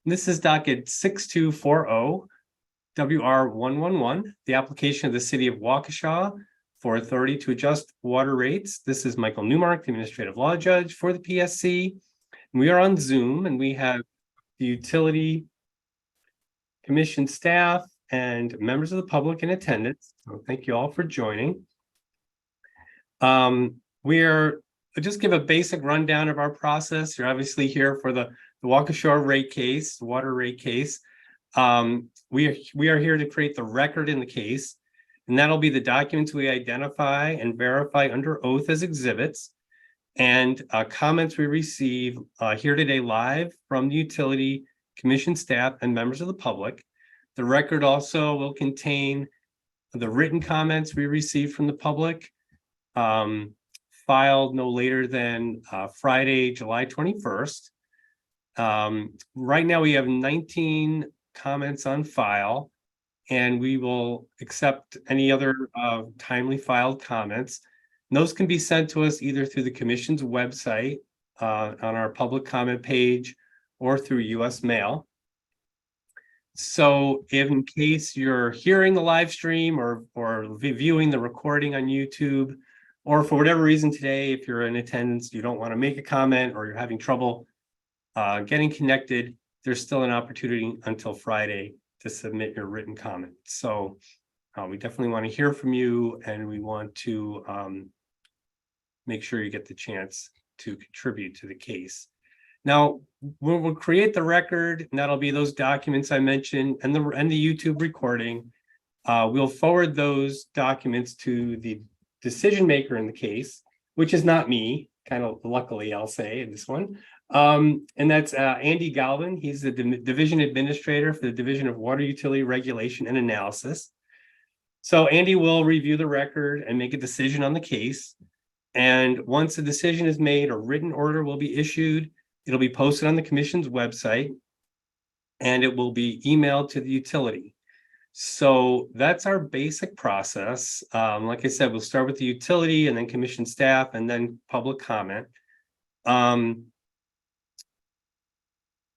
This is docket 6240 WR111, the application of the city of Waukesha for authority to adjust water rates. This is Michael Newmark, the administrative law judge for the PSC. We are on Zoom and we have the utility commission staff and members of the public in attendance. So thank you all for joining. I'll just give a basic rundown of our process. You're obviously here for the Waukesha rate case, water rate case. We are here to create the record in the case, and that'll be the documents we identify and verify under oath as exhibits, and comments we receive here today live from the utility commission staff and members of the public. The record also will contain the written comments we receive from the public, filed no later than Friday, July 21st. Right now we have 19 comments on file, and we will accept any other timely filed comments. And those can be sent to us either through the commission's website on our public comment page or through US mail. So if in case you're hearing the live stream or viewing the recording on YouTube, or for whatever reason today, if you're in attendance, you don't want to make a comment or you're having trouble getting connected, there's still an opportunity until Friday to submit your written comment. So we definitely want to hear from you, and we want to make sure you get the chance to contribute to the case. Now, we'll create the record, and that'll be those documents I mentioned and the YouTube recording. We'll forward those documents to the decision maker in the case, which is not me, kind of luckily, I'll say in this one. And that's Andy Galvin. He's the division administrator for the Division of Water Utility Regulation and Analysis. So Andy will review the record and make a decision on the case. And once a decision is made, a written order will be issued. It'll be posted on the commission's website, and it will be emailed to the utility. So that's our basic process. Like I said, we'll start with the utility and then commission staff and then public comment.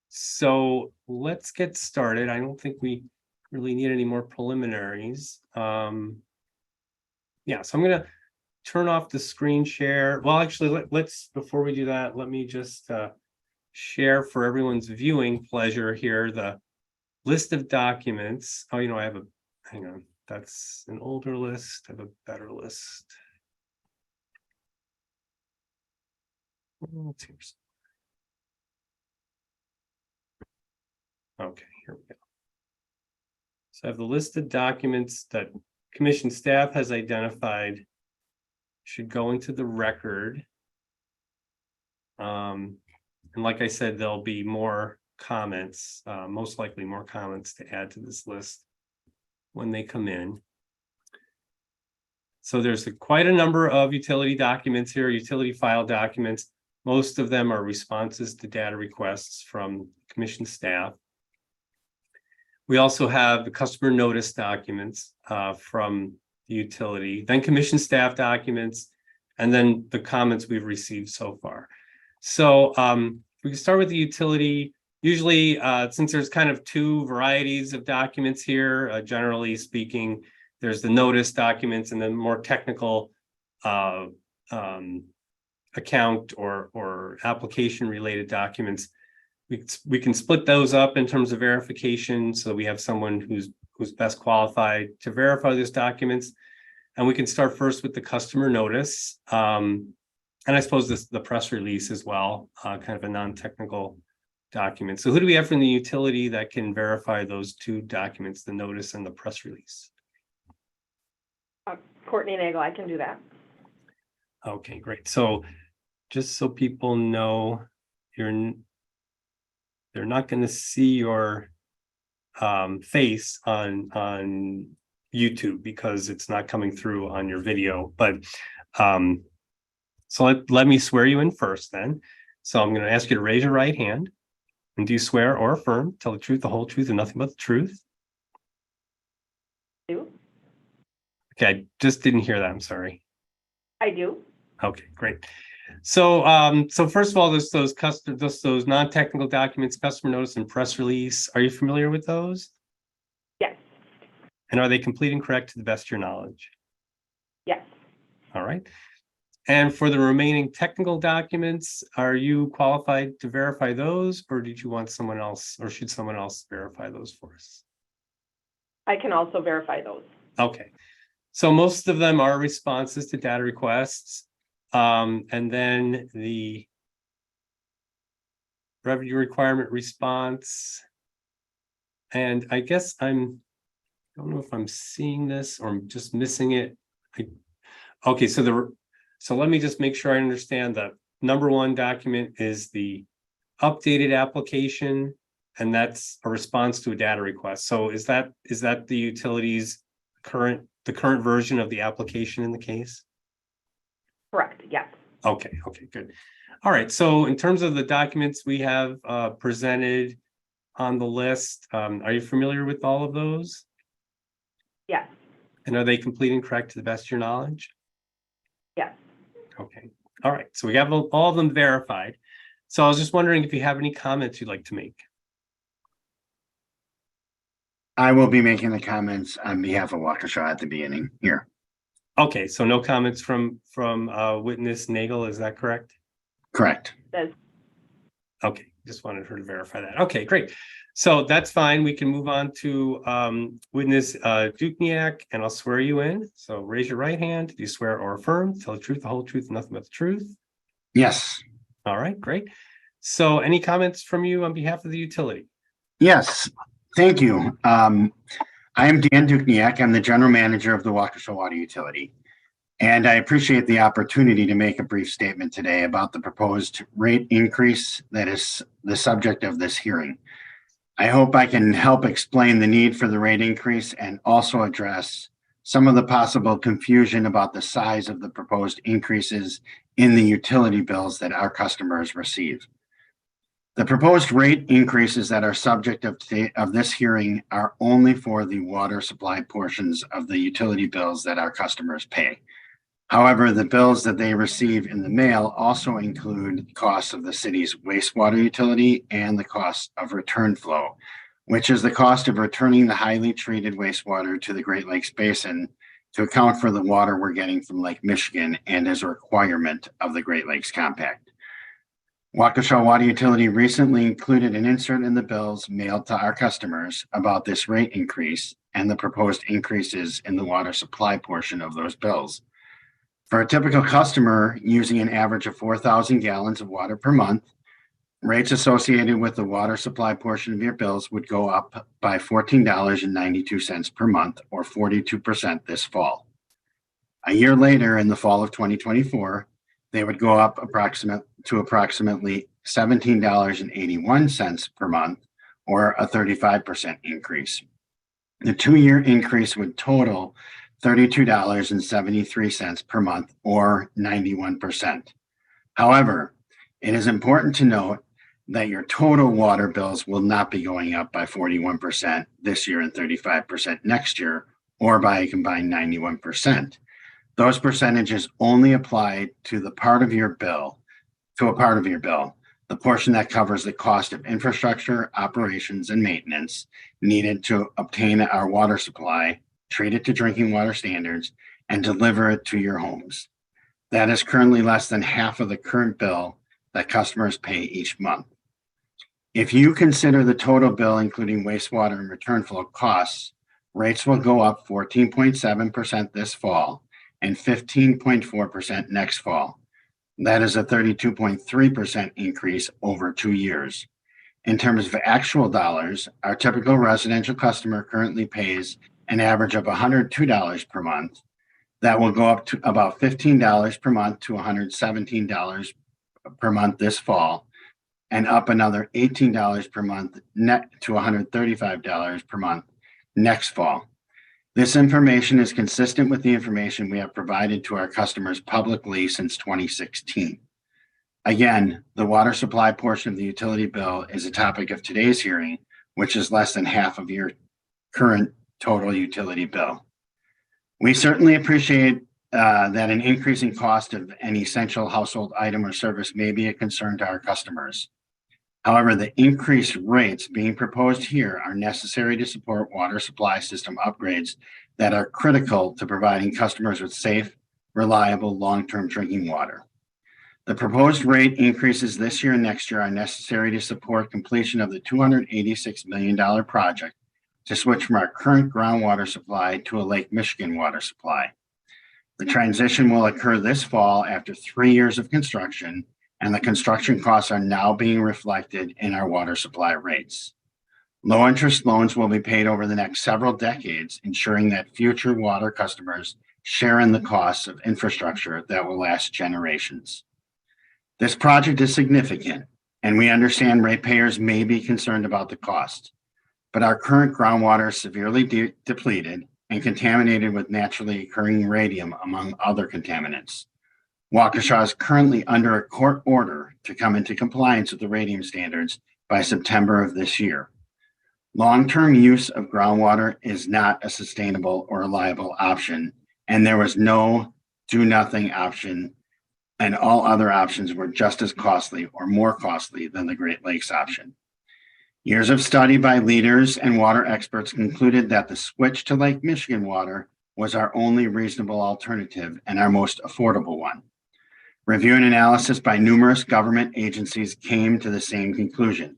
So let's get started. I don't think we really need any more preliminaries. Yeah, so I'm going to turn off the screen share. Well, actually, let's before we do that, let me just share for everyone's viewing pleasure here the list of documents. Oh, I have hang on, that's an older list. I have a better list. Let's see. Okay, here we go. So I have the list of documents that commission staff has identified should go into the record. And like I said, there'll be more comments, most likely more comments to add to this list when they come in. So there's quite a number of utility documents here, utility file documents. Most of them are responses to data requests from commission staff. We also have the customer notice documents from the utility, then commission staff documents, and then the comments we've received so far. So we can start with the utility. Usually, since there's kind of two varieties of documents here, generally speaking, there's the notice documents and then more technical account or application related documents. We can split those up in terms of verification, so we have someone who's best qualified to verify those documents. And we can start first with the customer notice. And I suppose the press release as well, kind of a non-technical document. So who do we have from the utility that can verify those two documents, the notice and the press release? Courtney Nagel, I can do that. Okay, great. So just so people know, they're not going to see your face on YouTube because it's not coming through on your video. But so let me swear you in first then. So I'm going to ask you to raise your right hand. And do you swear or affirm, tell the truth, the whole truth, and nothing but the truth? I do. Okay, I just didn't hear that. I'm sorry. I do. Okay, great. So first of all, there's those non-technical documents, customer notice and press release. Are you familiar with those? Yes. And are they complete and correct to the best of your knowledge? Yes. All right. And for the remaining technical documents, are you qualified to verify those, or did you want someone else, or should someone else verify those for us? I can also verify those. Okay. So most of them are responses to data requests. And then the revenue requirement response. And I guess I don't know if I'm seeing this or I'm just missing it. Okay, so let me just make sure I understand that number one document is the updated application, and that's a response to a data request. So is that the utility's current version of the application in the case? Correct. Yes. Okay, good. All right, so in terms of the documents we have presented on the list, are you familiar with all of those? Yes. And are they complete and correct to the best of your knowledge? Yes. Okay, all right, so we have all of them verified. So I was just wondering if you have any comments you'd like to make. I will be making the comments on behalf of Waukesha at the beginning here. Okay, so no comments from witness Nagel, is that correct? Correct. That's Okay, just wanted her to verify that. Okay, great. So that's fine. We can move on to witness Dukniak, and I'll swear you in. So raise your right hand. Do you swear or affirm? Tell the truth, the whole truth, and nothing but the truth. Yes. All right, great. So any comments from you on behalf of the utility? Yes. Thank you. I am Dan Dukniak. I'm the general manager of the Waukesha Water Utility. And I appreciate the opportunity to make a brief statement today about the proposed rate increase that is the subject of this hearing. I hope I can help explain the need for the rate increase and also address some of the possible confusion about the size of the proposed increases in the utility bills that our customers receive. The proposed rate increases that are subject of this hearing are only for the water supply portions of the utility bills that our customers pay. However, the bills that they receive in the mail also include costs of the city's wastewater utility and the cost of return flow, which is the cost of returning the highly treated wastewater to the Great Lakes Basin to account for the water we're getting from Lake Michigan and as a requirement of the Great Lakes Compact. Waukesha Water Utility recently included an insert in the bills mailed to our customers about this rate increase and the proposed increases in the water supply portion of those bills. For a typical customer using an average of 4,000 gallons of water per month, rates associated with the water supply portion of your bills would go up by $14.92 per month, or 42% this fall. A year later, in the fall of 2024, they would go up approximately $17.81 per month, or a 35% increase. The 2-year increase would total $32.73 per month, or 91%. However, it is important to note that your total water bills will not be going up by 41% this year and 35% next year, or by a combined 91%. Those percentages only apply to a part of your bill, the portion that covers the cost of infrastructure, operations, and maintenance needed to obtain our water supply, treat it to drinking water standards, and deliver it to your homes. That is currently less than half of the current bill that customers pay each month. If you consider the total bill, including wastewater and return flow costs, rates will go up 14.7% this fall and 15.4% next fall. That is a 32.3% increase over 2 years. In terms of actual dollars, our typical residential customer currently pays an average of $102 per month. That will go up to about $15 per month to $117 per month this fall, and up another $18 per month net to $135 per month next fall. This information is consistent with the information we have provided to our customers publicly since 2016. Again, the water supply portion of the utility bill is a topic of today's hearing, which is less than half of your current total utility bill. We certainly appreciate that an increasing cost of an essential household item or service may be a concern to our customers. However, the increased rates being proposed here are necessary to support water supply system upgrades that are critical to providing customers with safe, reliable, long-term drinking water. The proposed rate increases this year and next year are necessary to support completion of the $286 million project to switch from our current groundwater supply to a Lake Michigan water supply. The transition will occur this fall after 3 years of construction, and the construction costs are now being reflected in our water supply rates. Low interest loans will be paid over the next several decades, ensuring that future water customers share in the costs of infrastructure that will last generations. This project is significant, and we understand ratepayers may be concerned about the cost, but our current groundwater is severely depleted and contaminated with naturally occurring radium, among other contaminants. Waukesha is currently under a court order to come into compliance with the radium standards by September of this year. Long-term use of groundwater is not a sustainable or reliable option, and there was no do-nothing option, and all other options were just as costly or more costly than the Great Lakes option. Years of study by leaders and water experts concluded that the switch to Lake Michigan water was our only reasonable alternative and our most affordable one. Review and analysis by numerous government agencies came to the same conclusion.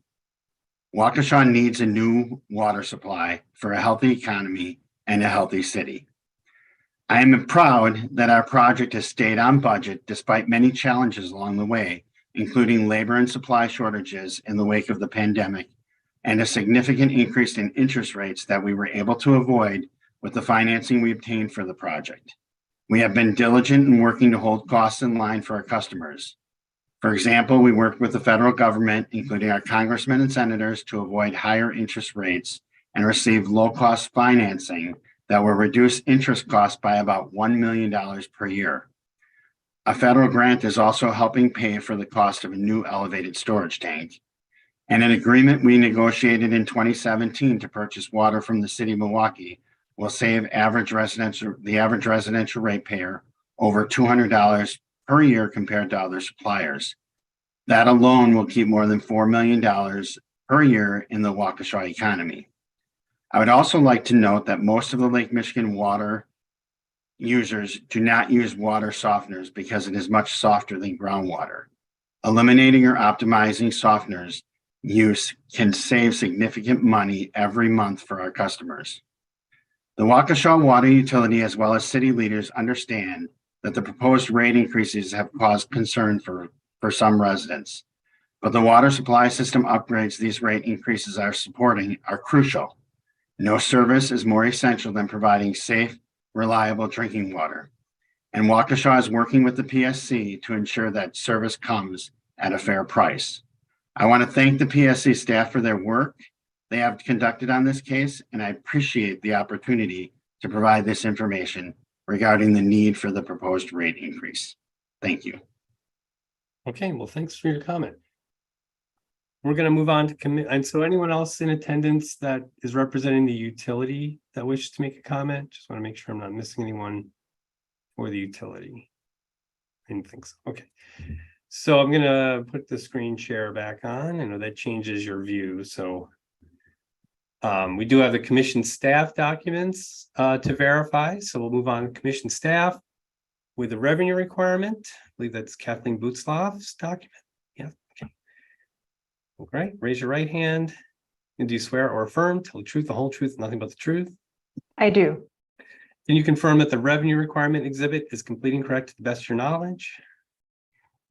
Waukesha needs a new water supply for a healthy economy and a healthy city. I am proud that our project has stayed on budget despite many challenges along the way, including labor and supply shortages in the wake of the pandemic, and a significant increase in interest rates that we were able to avoid with the financing we obtained for the project. We have been diligent in working to hold costs in line for our customers. For example, we worked with the federal government, including our congressmen and senators, to avoid higher interest rates and receive low-cost financing that will reduce interest costs by about $1 million per year. A federal grant is also helping pay for the cost of a new elevated storage tank. And an agreement we negotiated in 2017 to purchase water from the city of Milwaukee will save the average residential ratepayer over $200 per year compared to other suppliers. That alone will keep more than $4 million per year in the Waukesha economy. I would also like to note that most of the Lake Michigan water users do not use water softeners because it is much softer than groundwater. Eliminating or optimizing softeners use can save significant money every month for our customers. The Waukesha Water Utility, as well as city leaders, understand that the proposed rate increases have caused concern for some residents. But the water supply system upgrades these rate increases are supporting are crucial. No service is more essential than providing safe, reliable drinking water. And Waukesha is working with the PSC to ensure that service comes at a fair price. I want to thank the PSC staff for their work they have conducted on this case, and I appreciate the opportunity to provide this information regarding the need for the proposed rate increase. Thank you. Okay, well, thanks for your comment. We're going to move on to and so anyone else in attendance that is representing the utility that wishes to make a comment, just want to make sure I'm not missing anyone for the utility. I didn't think so. Okay. So I'm going to put the screen share back on. I know that changes your view. So we do have the commission staff documents to verify. So we'll move on to commission staff with the revenue requirement. I believe that's Kathleen Butzloff's document. Yeah. Okay. Okay. Raise your right hand. And do you swear or affirm, tell the truth, the whole truth, nothing but the truth? I do. Can you confirm that the revenue requirement exhibit is complete and correct to the best of your knowledge?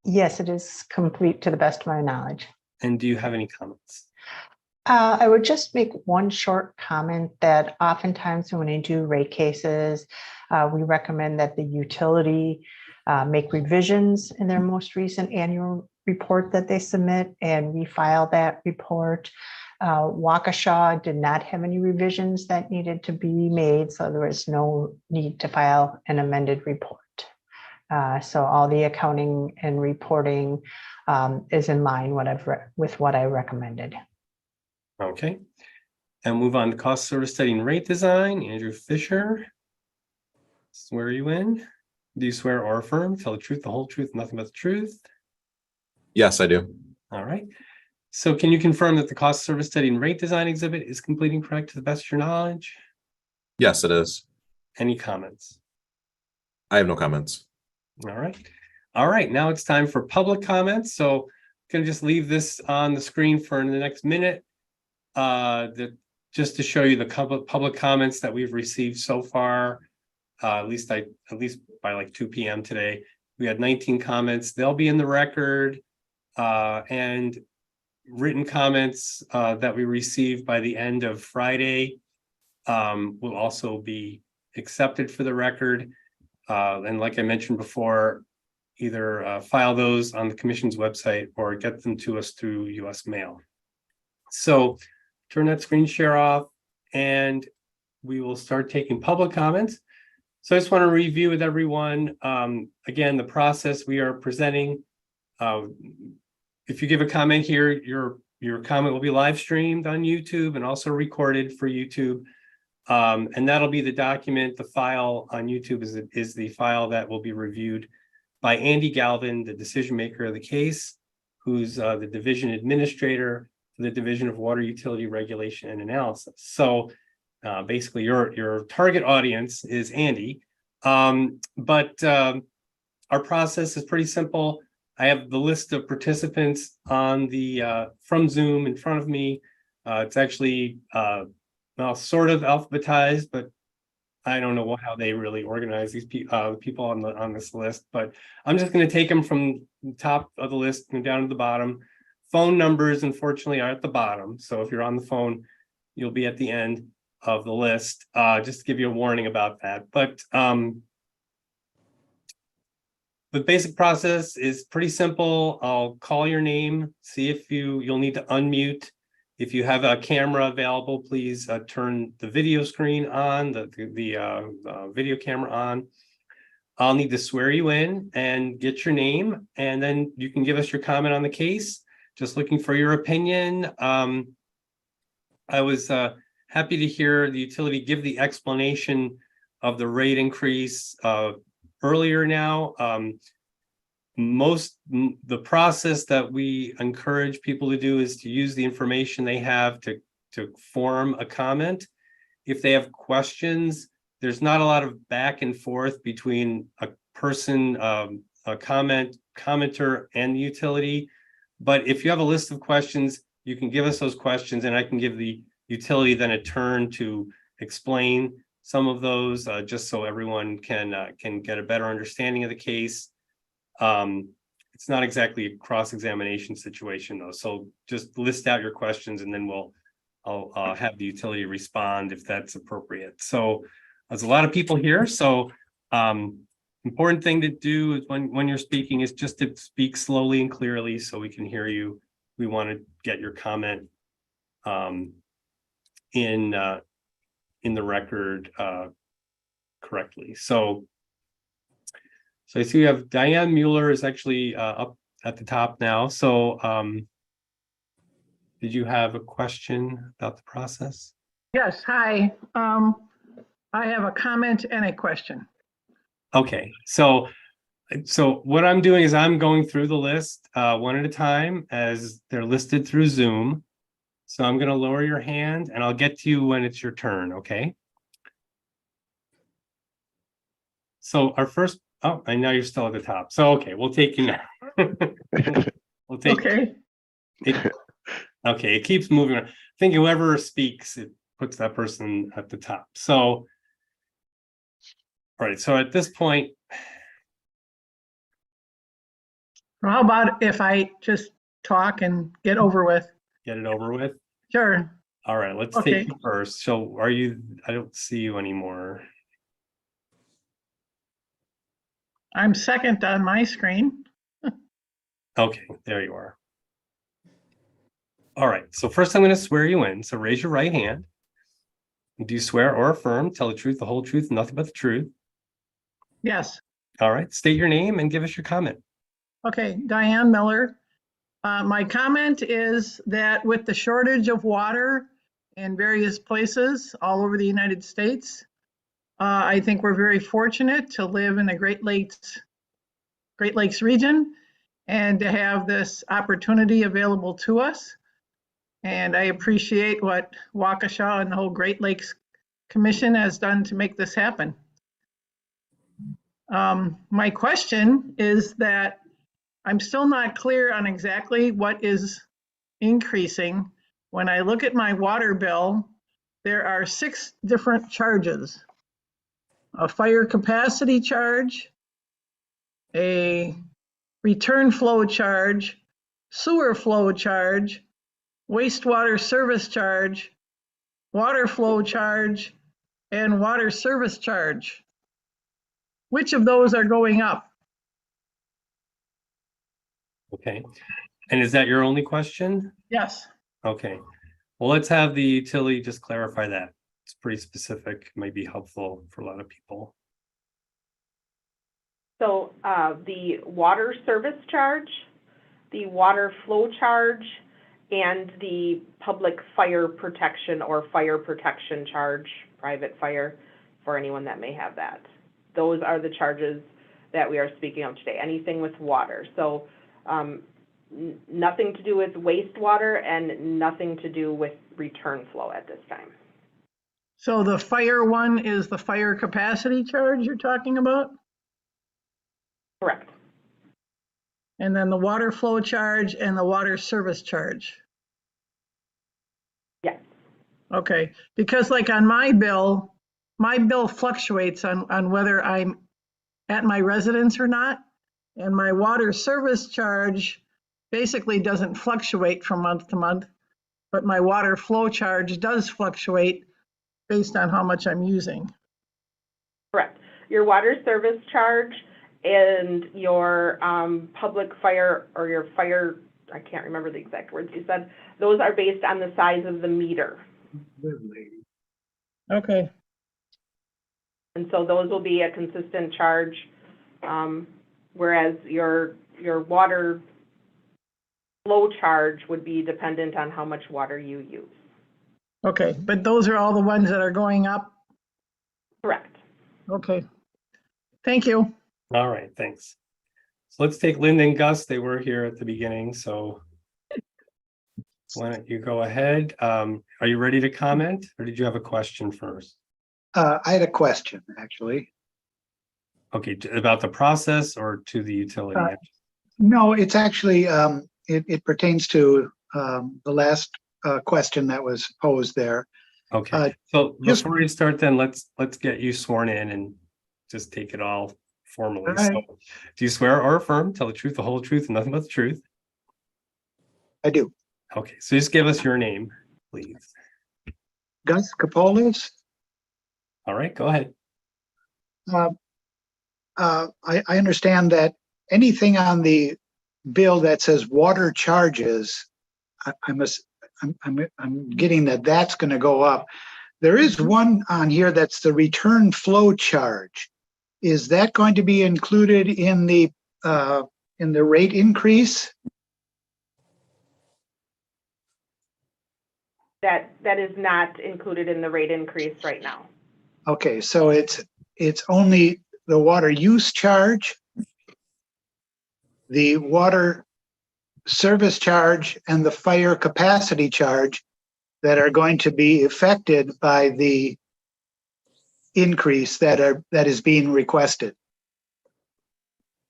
Yes, it is complete to the best of my knowledge. And do you have any comments? I would just make one short comment that oftentimes when we do rate cases, we recommend that the utility make revisions in their most recent annual report that they submit and refile that report. Waukesha did not have any revisions that needed to be made, so there was no need to file an amended report. So all the accounting and reporting is in line with what I recommended. Okay. And move on to cost service study and rate design. Andrew Fisher. Swear you in. Do you swear or affirm, tell the truth, the whole truth, nothing but the truth? Yes, I do. All right. So can you confirm that the cost service study and rate design exhibit is complete and correct to the best of your knowledge? Yes, it is. Any comments? I have no comments. All right. All right, now it's time for public comments. So I'm gonna just leave this on the screen for the next minute. Just to show you the public comments that we've received so far. At least by like 2 p.m. today, we had 19 comments. They'll be in the record. And written comments that we received by the end of Friday will also be accepted for the record. And like I mentioned before, either file those on the commission's website or get them to us through US mail. So turn that screen share off and we will start taking public comments. So I just want to review with everyone. Again, the process we are presenting. If you give a comment here, your comment will be live streamed on YouTube and also recorded for YouTube. And that'll be the document. The file on YouTube is the file that will be reviewed by Andy Galvin, the decision maker of the case, who's the division administrator for the Division of Water Utility Regulation and Analysis. So basically your target audience is Andy. But our process is pretty simple. I have the list of participants on the from Zoom in front of me. It's actually well, sort of alphabetized, but I don't know how they really organize these people on this list. But I'm just going to take them from the top of the list and down to the bottom. Phone numbers, unfortunately, are at the bottom. So if you're on the phone, you'll be at the end of the list. Just to give you a warning about that. But the basic process is pretty simple. I'll call your name, see if you'll need to unmute. If you have a camera available, please turn the video screen on, the video camera on. I'll need to swear you in and get your name, and then you can give us your comment on the case. Just looking for your opinion. I was happy to hear the utility give the explanation of the rate increase earlier now. The process that we encourage people to do is to use the information they have to form a comment. If they have questions, there's not a lot of back and forth between a person, a commenter and the utility. But if you have a list of questions, you can give us those questions and I can give the utility then a turn to explain some of those, just so everyone can get a better understanding of the case. It's not exactly a cross-examination situation though. So just list out your questions and then I'll have the utility respond if that's appropriate. So there's a lot of people here. So important thing to do is when you're speaking is just to speak slowly and clearly so we can hear you. We want to get your comment in the record correctly. So I see we have Diane Mueller is actually up at the top now. So did you have a question about the process? Yes, hi. I have a comment and a question. Okay, so what I'm doing is I'm going through the list one at a time as they're listed through Zoom. So I'm going to lower your hand and I'll get to you when it's your turn, okay? So our first, oh, I know you're still at the top. So, okay, we'll take you now. We'll take Okay, it. Okay, it keeps moving. I think whoever speaks, it puts that person at the top. So, all right, so at this point, well, how about if I just talk and get over with? get it over with. Sure, All right, let's Okay. take you first. So are you, I don't see you anymore. I'm second on my screen. Okay, there you are. All right, so first I'm going to swear you in. So raise your right hand. Do you swear or affirm, tell the truth, the whole truth, and nothing but the truth? Yes, All right, state your name and give us your comment. okay, Diane Miller. My comment is that with the shortage of water in various places all over the United States, I think we're very fortunate to live in the Great Lakes region and to have this opportunity available to us. And I appreciate what Waukesha and the whole Great Lakes Commission has done to make this happen. My question is that I'm still not clear on exactly what is increasing. When I look at my water bill, there are 6 different charges. A fire capacity charge, a return flow charge, sewer flow charge, wastewater service charge, water flow charge, and water service charge. Which of those are going up? Okay. And is that your only question? Yes. Okay. Well, let's have the utility just clarify that. It's pretty specific, might be helpful for a lot of people. So the water service charge, the water flow charge, and the public fire protection or fire protection charge, private fire, for anyone that may have that. Those are the charges that we are speaking of today, anything with water. So nothing to do with wastewater and nothing to do with return flow at this time. So the fire one is the fire capacity charge you're talking about? Correct. And then the water flow charge and the water service charge? Yes. Okay, because like on my bill fluctuates on whether I'm at my residence or not. And my water service charge basically doesn't fluctuate from month to month, but my water flow charge does fluctuate based on how much I'm using. Correct. Your water service charge and your public fire or your fire, I can't remember the exact words you said, those are based on the size of the meter. Okay. And so those will be a consistent charge, whereas your water flow charge would be dependent on how much water you use. Okay, but those are all the ones that are going up? Correct. Okay. Thank you. All right, thanks. So let's take Linda and Gus. They were here at the beginning, so why don't you go ahead? Are you ready to comment, or did you have a question first? I had a question, actually. Okay, about the process or to the utility? No, it's actually, it pertains to the last question that was posed there. Okay, so just- before we start, then let's get you sworn in and just take it all formally. All right. So, do you swear or affirm, tell the truth, the whole truth, and nothing but the truth? I do. Okay, so just give us your name, please. Gus Capolis. All right, go ahead. I understand that anything on the bill that says water charges, I'm getting that that's going to go up. There is one on here that's the return flow charge. Is that going to be included in the rate increase? That is not included in the rate increase right now. Okay, so it's only the water use charge, the water service charge, and the fire capacity charge that are going to be affected by the increase that is being requested.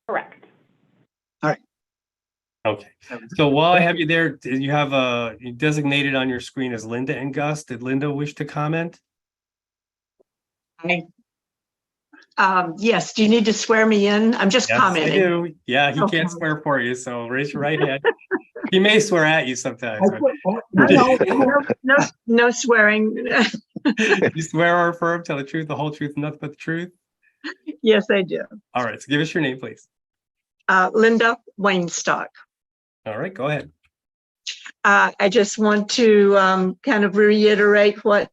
Correct. Okay, so while I have you there, you have you designated on your screen as Linda and Gus. Did Linda wish to comment? Yes, do you need to swear me in? I'm just Yes, I commenting. do. Yeah, he Okay. can't swear for you, so raise your right hand. He may swear at you sometimes. No swearing. You swear or affirm, tell the truth, the whole truth, and nothing but the truth? Yes, I do. All right, so give us your name, please. Linda Weinstock. All right, go ahead. I just want to kind of reiterate what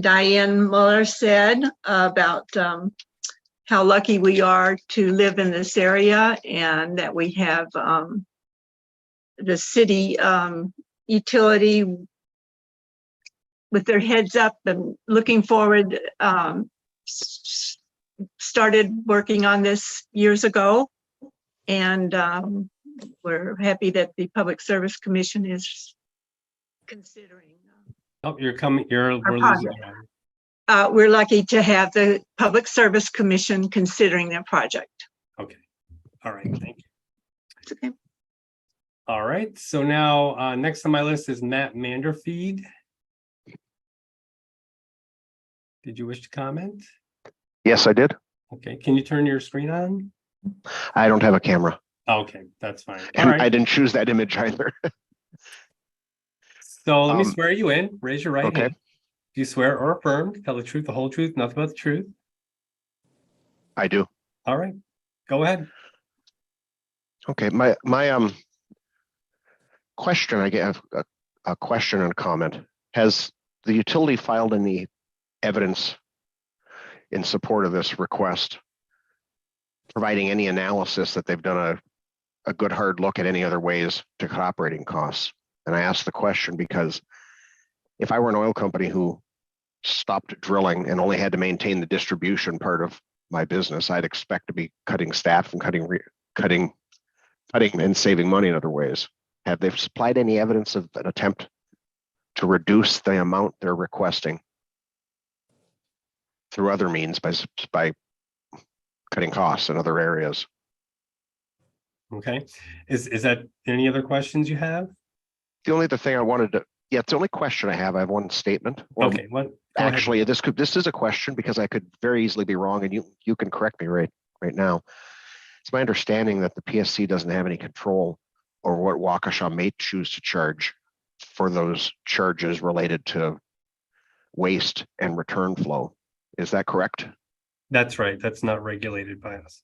Diane Muller said about how lucky we are to live in this area and that we have the city utility with their heads up and looking forward started working on this years ago. And we're happy that the Public Service Commission is considering. Oh, you're coming, we're losing project. you. We're lucky to have the Public Service Commission considering their project. Okay, all right, thank you. It's okay. All right, so now, next on my list is Matt Manderfeed. Did you wish to comment? Yes, I did. Okay, can you turn your screen on? I don't have a camera. Okay, that's fine. All And right. I didn't choose that image either. So let me Um, swear you in. Raise your right okay. hand. Do you swear or affirm to tell the truth, the whole truth, nothing but the truth? I do. All right, go ahead. Okay, my question, I get a question and a comment. Has the utility filed any evidence in support of this request, providing any analysis that they've done a good hard look at any other ways to cut operating costs? And I ask the question because if I were an oil company who stopped drilling and only had to maintain the distribution part of my business, I'd expect to be cutting staff and cutting and saving money in other ways. Have they supplied any evidence of an attempt to reduce the amount they're requesting through other means by cutting costs in other areas? Okay, is that any other questions you have? The only other thing I wanted to, yeah, it's the only question I have. I have one statement. Or Okay, what? Go ahead. actually, this is a question because I could very easily be wrong, and you can correct me right now. It's my understanding that the PSC doesn't have any control over what Waukesha may choose to charge for those charges related to waste and return flow. Is that correct? That's right. That's not regulated by us.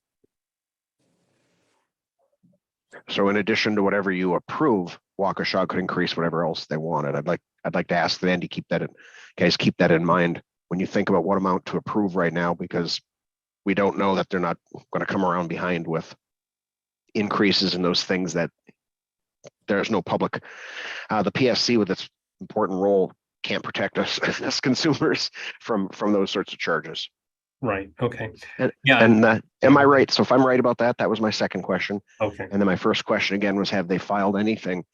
So in addition to whatever you approve, Waukesha could increase whatever else they wanted. I'd like to ask that Andy keep that in mind when you think about what amount to approve right now, because we don't know that they're not going to come around behind with increases in those things that there's no public. The PSC with its important role can't protect us as consumers from those sorts of charges. Right, okay. And, Yeah. and am I right? So if I'm right about that, that was my second question. Okay, And then my first question again was, have they filed anything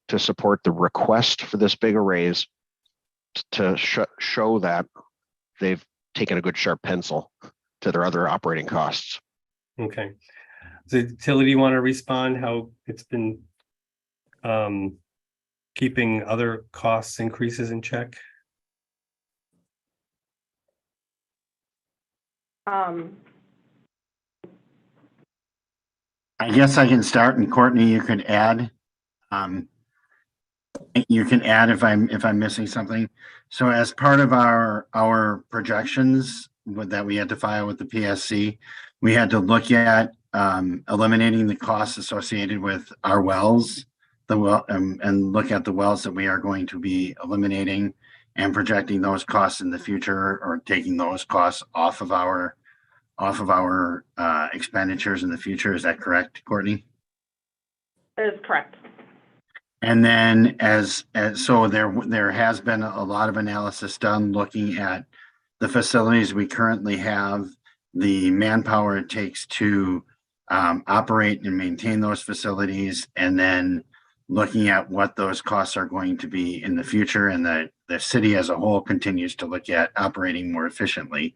to support the request for this big raise to show that they've taken a good sharp pencil to their other operating costs? okay. So utility want to respond how it's been keeping other costs increases in check? I guess I can start, and Courtney, you could add. You can add if I'm missing something. So as part of our projections that we had to file with the PSC, we had to look at eliminating the costs associated with our wells, and look at the wells that we are going to be eliminating and projecting those costs in the future, or taking those costs off of our expenditures in the future. Is that correct, Courtney? That is correct. And then so there has been a lot of analysis done looking at the facilities we currently have, the manpower it takes to operate and maintain those facilities, and then looking at what those costs are going to be in the future. And the city as a whole continues to look at operating more efficiently.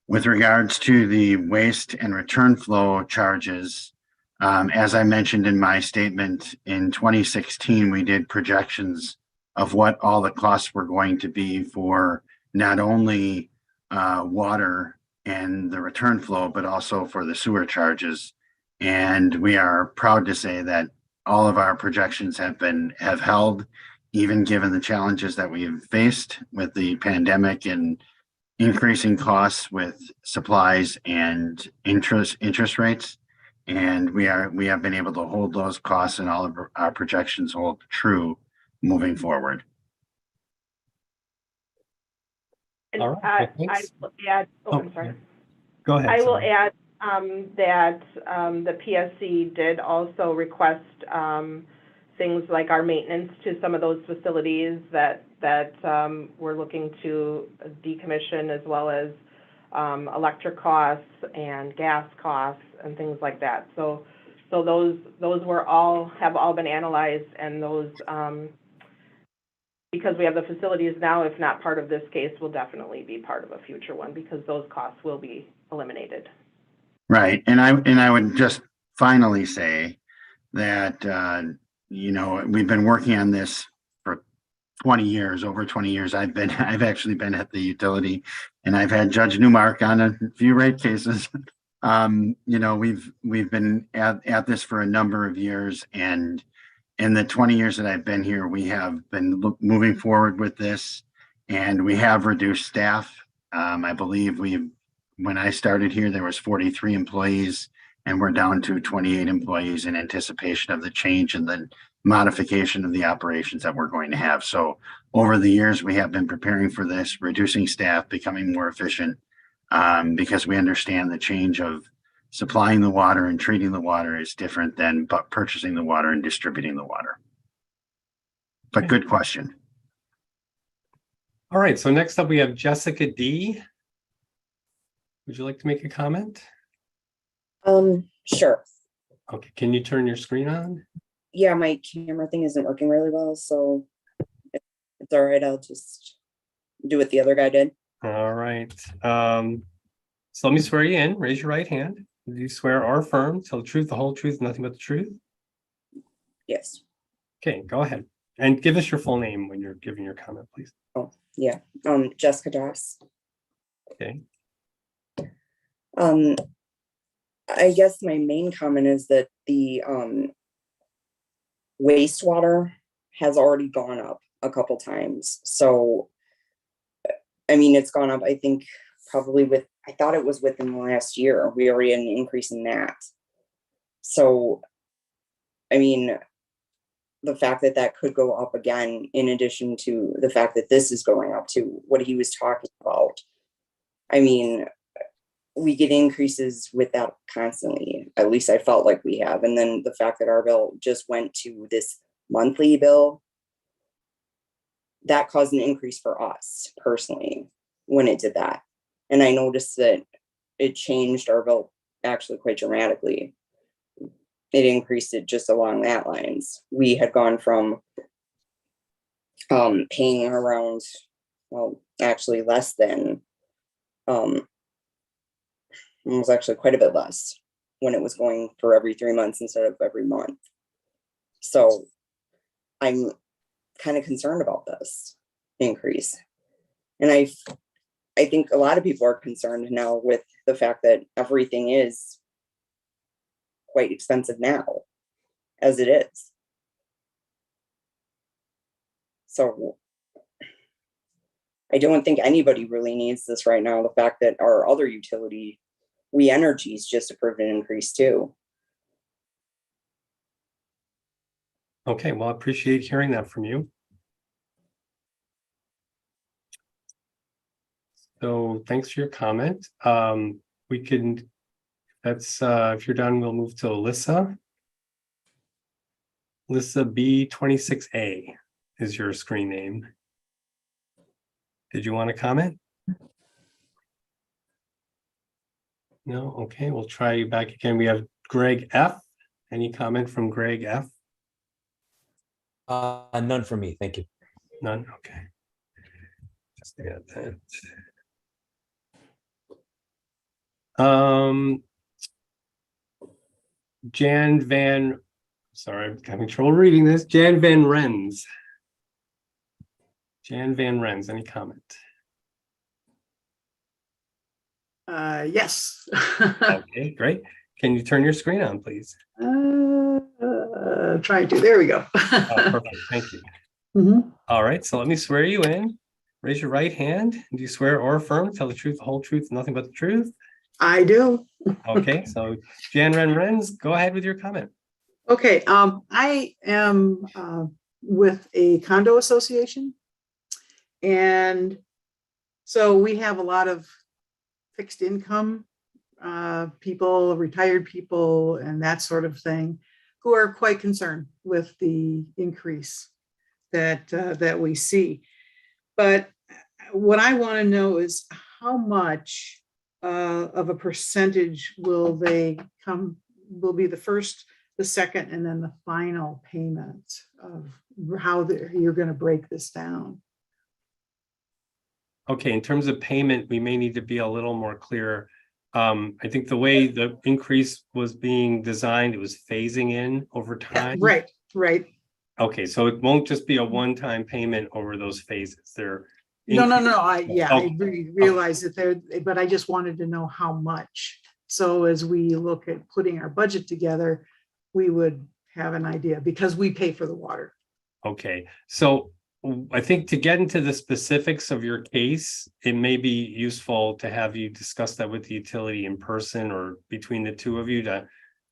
With regards to the waste and return flow charges, as I mentioned in my statement, in 2016, we did projections of what all the costs were going to be for not only water and the return flow, but also for the sewer charges. And we are proud to say that all of our projections have held, even given the challenges that we've faced with the pandemic and increasing costs with supplies and interest rates. And we have been able to hold those costs, and all of our projections hold true moving forward. And All right, I will add, I'm sorry. Go ahead. I will sorry. add that the PSC did also request things like our maintenance to some of those facilities that we're looking to decommission, as well as electric costs and gas costs and things like that. So those have all been analyzed, and those, because we have the facilities now, if not part of this case, will definitely be part of a future one, because those costs will be eliminated. Right. And I would just finally say that, we've been working on this for 20 years, over 20 years. I've actually been at the utility, and I've had Judge Newmark on a few rate cases. We've been at this for a number of years, and in the 20 years that I've been here, we have been moving forward with this, and we have reduced staff. I believe when I started here, there was 43 employees, and we're down to 28 employees in anticipation of the change and the modification of the operations that we're going to have. So over the years, we have been preparing for this, reducing staff, becoming more efficient, because we understand the change of supplying the water and treating the water is different than purchasing the water and distributing the water. But good question. All right, so next up we have Jessica D. Would you like to make a comment? Sure. Okay, can you turn your screen on? Yeah, my camera thing isn't working really well, so it's all right. I'll just do what the other guy did. All right. So let me swear you in. Raise your right hand. Do you swear or affirm, tell the truth, the whole truth, nothing but the truth? Yes. Okay, go ahead. And give us your full name when you're giving your comment, please. Oh, yeah. Jessica Doss. Okay. I guess my main comment is that the wastewater has already gone up a couple times. So, I mean, it's gone up, I think, probably I thought it was within the last year. We already had an increase in that. So, I mean, the fact that that could go up again, in addition to the fact that this is going up to what he was talking about. I mean, we get increases with that constantly. At least I felt like we have. And then the fact that our bill just went to this monthly bill, that caused an increase for us personally when it did that. And I noticed that it changed our bill actually quite dramatically. It increased it just along that lines. We had gone from paying around, well, actually less than, it was actually quite a bit less when it was going for every 3 months instead of every month. So I'm kind of concerned about this increase. And I think a lot of people are concerned now with the fact that everything is quite expensive now, as it is. So I don't think anybody really needs this right now. The fact that our other utility, We Energies, just approved an increase too. Okay, well, I appreciate hearing that from you. So thanks for your comment. We can, if you're done, we'll move to Alyssa. Alyssa B26A is your screen name. Did you want to comment? No? Okay, we'll try you back again. We have Greg F. Any comment from Greg F? None for me, thank you. None, okay. Just add that. Jan Van, sorry, I'm having trouble reading this. Jan Van Rens. Jan Van Rens, any comment? Yes. Okay, great. Can you turn your screen on, please? Trying to, there we go. Oh, perfect, thank you. All right, so let me swear you in. Raise your right hand. Do you swear or affirm, tell the truth, the whole truth, nothing but the truth? I do. Okay, so Jan Van Rens, go ahead with your comment. Okay, I am with a condo association. And so we have a lot of fixed income people, retired people, and that sort of thing, who are quite concerned with the increase that we see. But what I want to know is how much of a percentage will they come, will be the first, the second, and then the final payment of how you're going to break this down? Okay, in terms of payment, we may need to be a little more clear. I think the way the increase was being designed, it was phasing in over time. Right, right. Okay, so it won't just be a one-time payment over those phases. They're No, increasing. I realize that there, but I just wanted to know how much. So as we look at putting our budget together, we would have an idea because we pay for the water. Okay, so I think to get into the specifics of your case, it may be useful to have you discuss that with the utility in person or between the two of you to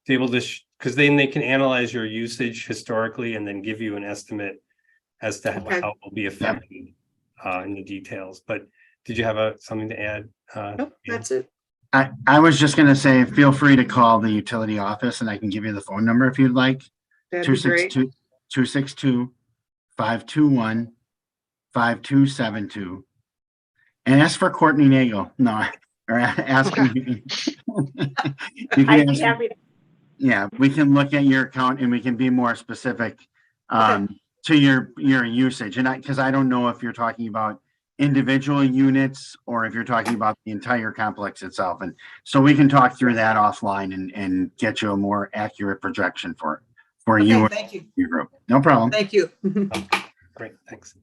be able to, because then they can analyze your usage historically and then give you an estimate as to Okay. how it will be affected in the details. But did you have something to add? Nope, that's it. I was just gonna say, feel free to call the utility office and I can give you the phone number if you'd like. That'd be great. 262-521-5272. And ask for Courtney Nagel. No, or ask me. You can I'd be ask- happy to. Yeah, we can look at your account and we can be more specific to your usage. And because I don't know if you're talking about individual units or if you're talking about the entire complex itself. And so we can talk through that offline and get you a more accurate projection for you and Thank you. your group. No problem. Thank you. Great, thanks.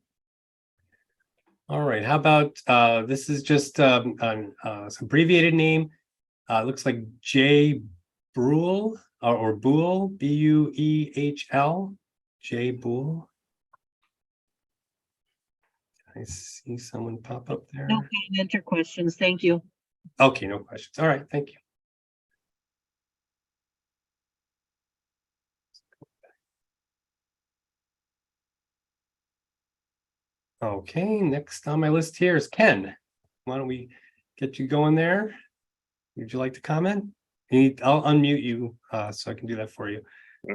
All right, how about this is just an abbreviated name. It looks like J. Brule or Buell, B-U-E-H-L, J. Buell. I see someone pop up there. No comment or questions. Thank you. Okay, no questions. All right, thank you. Okay, next on my list here is Ken. Why don't we get you going there? Would you like to comment? I'll unmute you so I can do that for you. Yeah.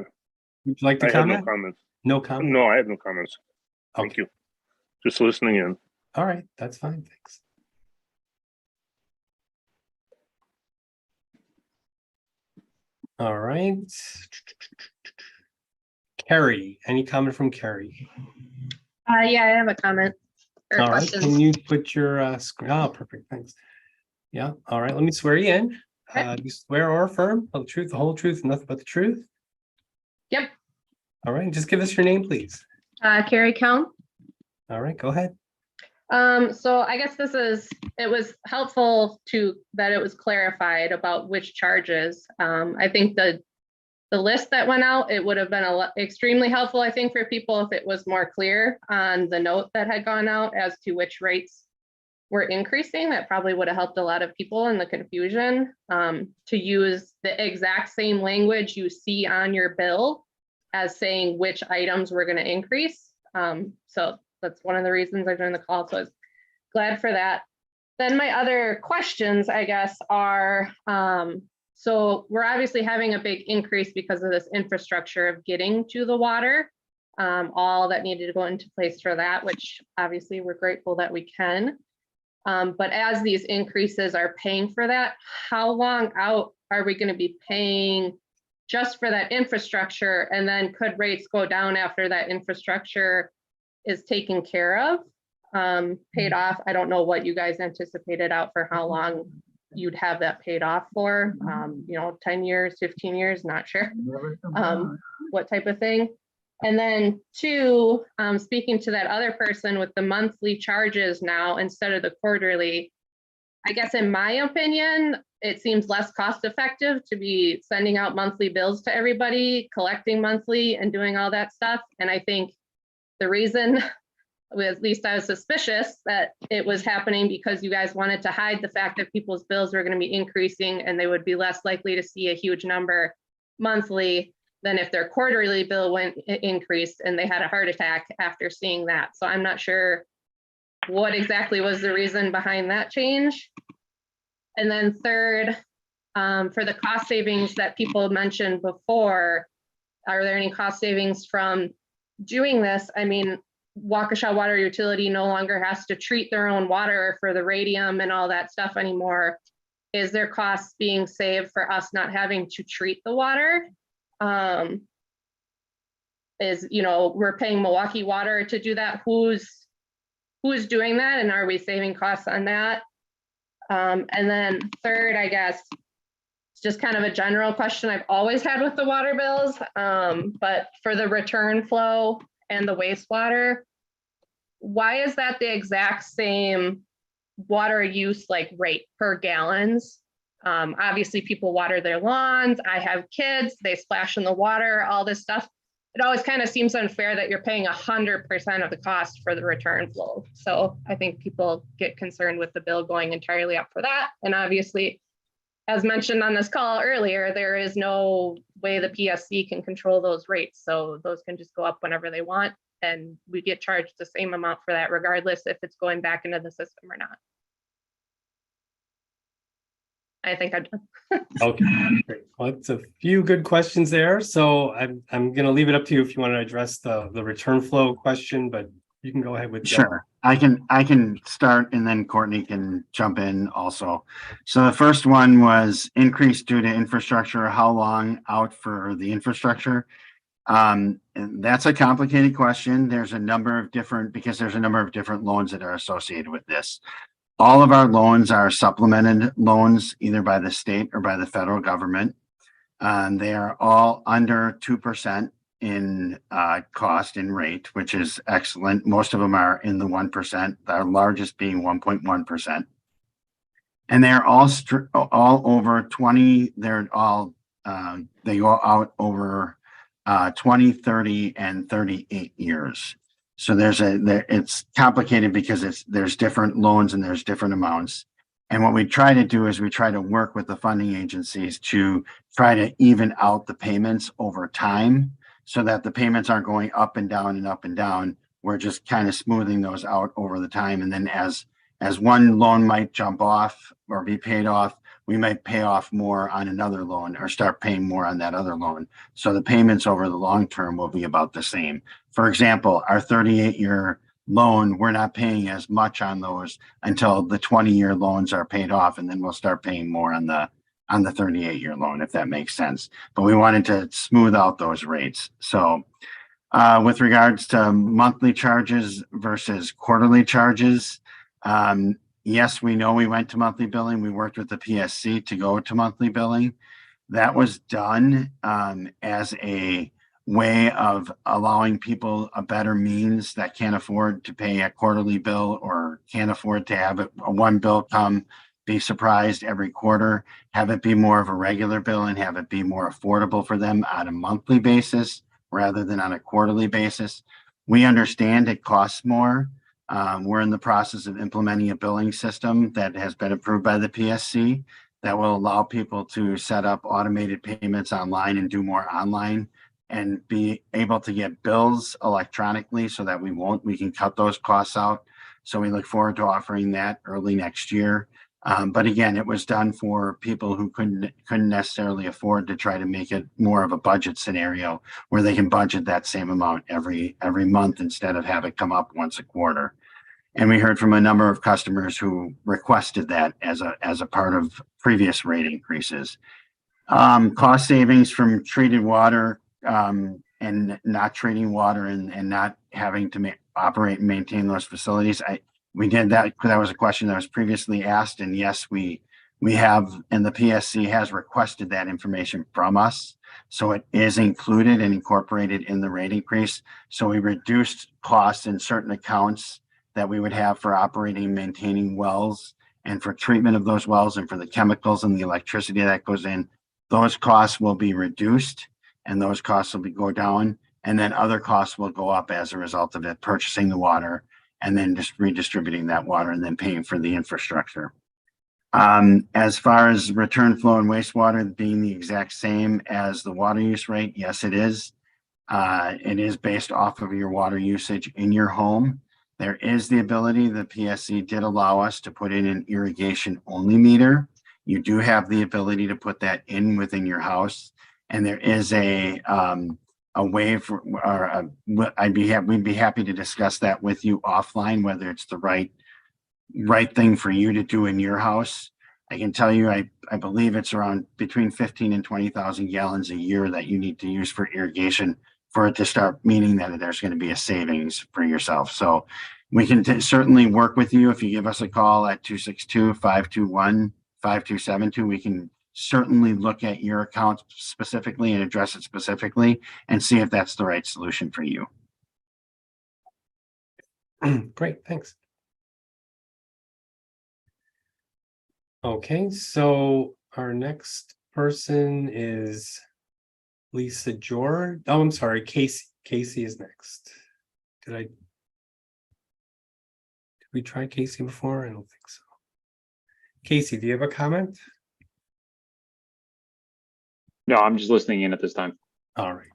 Would you like to I comment? have no comments. No comment? No, I have no comments. Thank you. Just listening in. All right, that's fine, thanks. All right. Carrie, any comment from Carrie? Yeah, I have a comment or All right, question. can you put your screen? Oh, perfect, thanks. Yeah, all right, let me swear you in. Okay. You swear or affirm the truth, the whole truth, and nothing but the truth? Yep. All right, just give us your name, please. Carrie Cohn. All right, go ahead. So I guess it was helpful that it was clarified about which charges. I think the list that went out, it would have been extremely helpful, I think, for people if it was more clear on the note that had gone out as to which rates were increasing. That probably would have helped a lot of people in the confusion to use the exact same language you see on your bill as saying which items were going to increase. So that's one of the reasons I joined the call. So I was glad for that. Then my other questions, I guess, are, so we're obviously having a big increase because of this infrastructure of getting to the water, all that needed to go into place for that, which obviously we're grateful that we can. But as these increases are paying for that, how long out are we going to be paying just for that infrastructure? And then could rates go down after that infrastructure is taken care of, paid off? I don't know what you guys anticipated out for how long you'd have that paid off for, 10 years, 15 years, not sure what type of thing. And then two, speaking to that other person with the monthly charges now instead of the quarterly, I guess in my opinion, it seems less cost effective to be sending out monthly bills to everybody, collecting monthly and doing all that stuff. And I think the reason, at least I was suspicious that it was happening because you guys wanted to hide the fact that people's bills were going to be increasing and they would be less likely to see a huge number monthly than if their quarterly bill increased and they had a heart attack after seeing that. So I'm not sure what exactly was the reason behind that change. And then third, for the cost savings that people mentioned before, are there any cost savings from doing this? I mean, Waukesha Water Utility no longer has to treat their own water for the radium and all that stuff anymore. is there costs being saved for us not having to treat the water? We're paying Milwaukee Water to do that. Who's doing that, and are we saving costs on that? And then third, I guess, it's just kind of a general question I've always had with the water bills, but for the return flow and the wastewater, why is that the exact same water use rate per gallons? Obviously people water their lawns. I have kids, they splash in the water, all this stuff. It always kind of seems unfair that you're paying 100% of the cost for the return flow. So I think people get concerned with the bill going entirely up for that. And obviously, as mentioned on this call earlier, there is no way the PSC can control those rates. So those can just go up whenever they want. And we get charged the same amount for that, regardless if it's going back into the system or not. I think I'm done. Okay, great. Well, it's a few good questions there. So I'm going to leave it up to you if you want to address the return flow question, but you can go ahead with. Sure. I can start and then Courtney can jump in also. So the first one was increase due to infrastructure. How long out for the infrastructure? And that's a complicated question. There's a number of different loans that are associated with this. All of our loans are supplemented loans, either by the state or by the federal government. They are all under 2% in cost and rate, which is excellent. Most of them are in the 1%, our largest being 1.1%. And they're all over 20, they go out over 20, 30, and 38 years. So it's complicated because there's different loans and there's different amounts. And what we try to do is we try to work with the funding agencies to try to even out the payments over time so that the payments aren't going up and down and up and down. We're just kind of smoothing those out over the time. And then as one loan might jump off or be paid off, we might pay off more on another loan or start paying more on that other loan. So the payments over the long term will be about the same. For example, our 38-year loan, we're not paying as much on those until the 20-year loans are paid off, and then we'll start paying more on the 38-year loan, if that makes sense. But we wanted to smooth out those rates. So with regards to monthly charges versus quarterly charges, yes, we know we went to monthly billing. We worked with the PSC to go to monthly billing. That was done as a way of allowing people a better means that can't afford to pay a quarterly bill or can't afford to have one bill come, be surprised every quarter, have it be more of a regular bill and have it be more affordable for them on a monthly basis rather than on a quarterly basis. We understand it costs more. We're in the process of implementing a billing system that has been approved by the PSC that will allow people to set up automated payments online and do more online and be able to get bills electronically so that we can cut those costs out. So we look forward to offering that early next year. But again, it was done for people who couldn't necessarily afford to try to make it more of a budget scenario where they can budget that same amount every month instead of have it come up once a quarter. And we heard from a number of customers who requested that as a part of previous rate increases. Cost savings from treated water and not treating water and not having to operate and maintain those facilities. We did that because that was a question that was previously asked. And yes, we have, and the PSC has requested that information from us. So it is included and incorporated in the rate increase. So we reduced costs in certain accounts that we would have for operating and maintaining wells and for treatment of those wells and for the chemicals and the electricity that goes in. Those costs will be reduced and those costs will go down. And then other costs will go up as a result of it, purchasing the water and then just redistributing that water and then paying for the infrastructure. As far as return flow and wastewater being the exact same as the water use rate, yes, it is. It is based off of your water usage in your home. There is the ability, the PSC did allow us to put in an irrigation only meter. You do have the ability to put that in within your house. And there is a way for, we'd be happy to discuss that with you offline, whether it's the right thing for you to do in your house. I can tell you, I believe it's around between 15 and 20,000 gallons a year that you need to use for irrigation for it to start meaning that there's going to be a savings for yourself. So we can certainly work with you. If you give us a call at 262-521-5272, we can certainly look at your account specifically and address it specifically and see if that's the right solution for you. Great, thanks. Okay, so our next person is Lisa George. Oh, I'm sorry, Casey. Casey is next. Did we try Casey before? I don't think so. Casey, do you have a comment? No, I'm just listening in at this time. All right.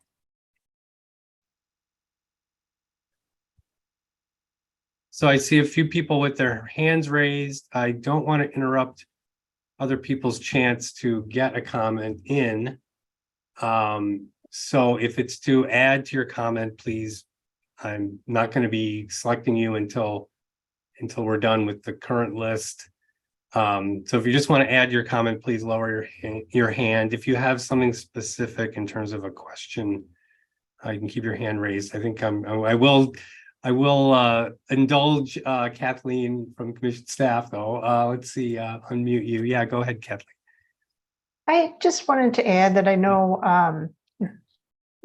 So I see a few people with their hands raised. I don't want to interrupt other people's chance to get a comment in. So if it's to add to your comment, please, I'm not going to be selecting you until we're done with the current list. So if you just want to add your comment, please lower your hand. If you have something specific in terms of a question, you can keep your hand raised. I think I will indulge Kathleen from commission staff though. Let's see, unmute you. Yeah, go ahead, Kathleen. I just wanted to add that I know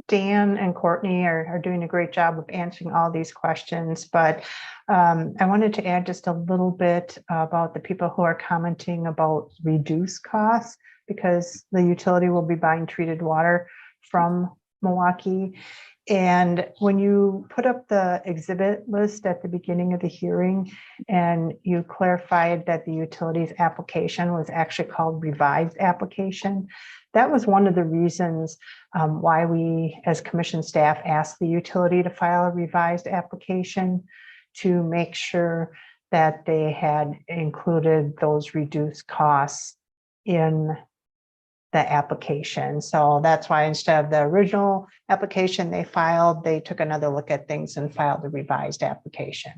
Dan and Courtney are doing a great job of answering all these questions, but I wanted to add just a little bit about the people who are commenting about reduced costs, because the utility will be buying treated water from Milwaukee. And when you put up the exhibit list at the beginning of the hearing and you clarified that the utility's application was actually called revised application, that was one of the reasons why we as commission staff asked the utility to file a revised application, to make sure that they had included those reduced costs in the application. So that's why instead of the original application they filed, they took another look at things and filed the revised application.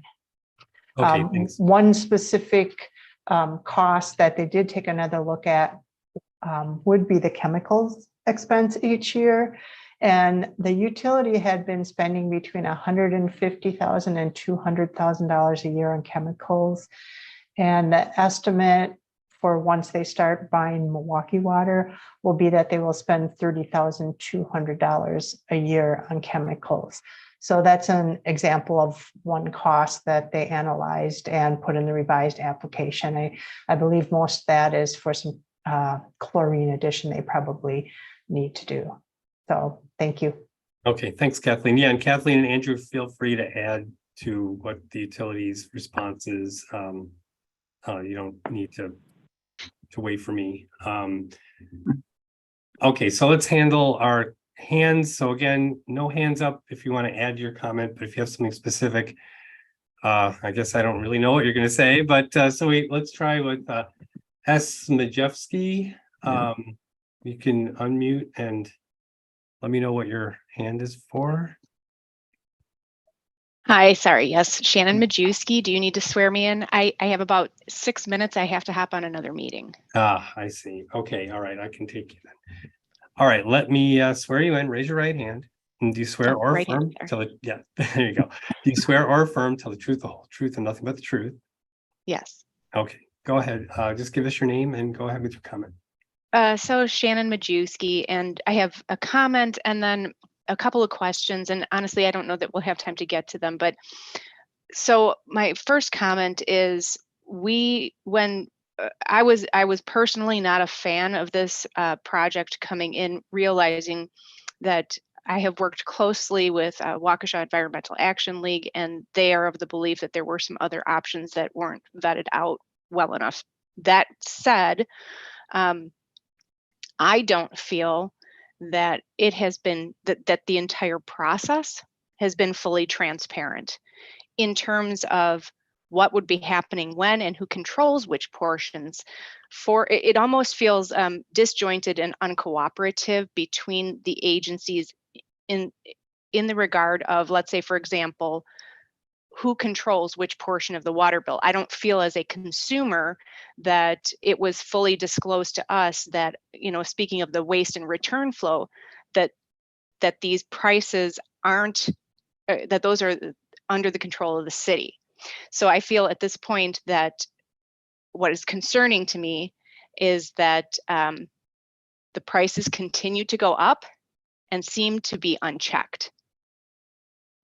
Okay, thanks. One specific cost that they did take another look at would be the chemicals expense each year. And the utility had been spending between $150,000 and $200,000 a year on chemicals. And the estimate for once they start buying Milwaukee water will be that they will spend $30,200 a year on chemicals. So that's an example of one cost that they analyzed and put in the revised application. I believe most of that is for some chlorine addition they probably need to do. So thank you. Okay, thanks, Kathleen. Yeah, and Kathleen and Andrew, feel free to add to what the utility's response is. You don't need to wait for me. Okay, so let's handle our hands. So again, no hands up if you want to add your comment, but if you have something specific, I guess I don't really know what you're going to say, but let's try with S. Majewski. You can unmute and let me know what your hand is for. Hi, sorry. Yes, Shannon Majewski. Do you need to swear me in? I have about 6 minutes. I have to hop on another meeting. I see. Okay, all right. I can take you then. All right, let me swear you in. Raise your right hand. And do you swear or right affirm? Yeah, there you go. Do you swear or affirm, tell the truth, the whole truth, and nothing but the truth? Yes. Okay, go ahead. Just give us your name and go ahead with your comment. So Shannon Majewski, and I have a comment and then a couple of questions. And honestly, I don't know that we'll have time to get to them. But so my first comment is when I was personally not a fan of this project coming in, realizing that I have worked closely with Waukesha Environmental Action League, and they are of the belief that there were some other options that weren't vetted out well enough. That said, I don't feel that it has been that the entire process has been fully transparent in terms of what would be happening when and who controls which portions. For it almost feels disjointed and uncooperative between the agencies in the regard of, let's say, for example, who controls which portion of the water bill. I don't feel as a consumer that it was fully disclosed to us that, speaking of the waste and return flow, that these prices aren't, that those are under the control of the city. So I feel at this point that what is concerning to me is that the prices continue to go up and seem to be unchecked.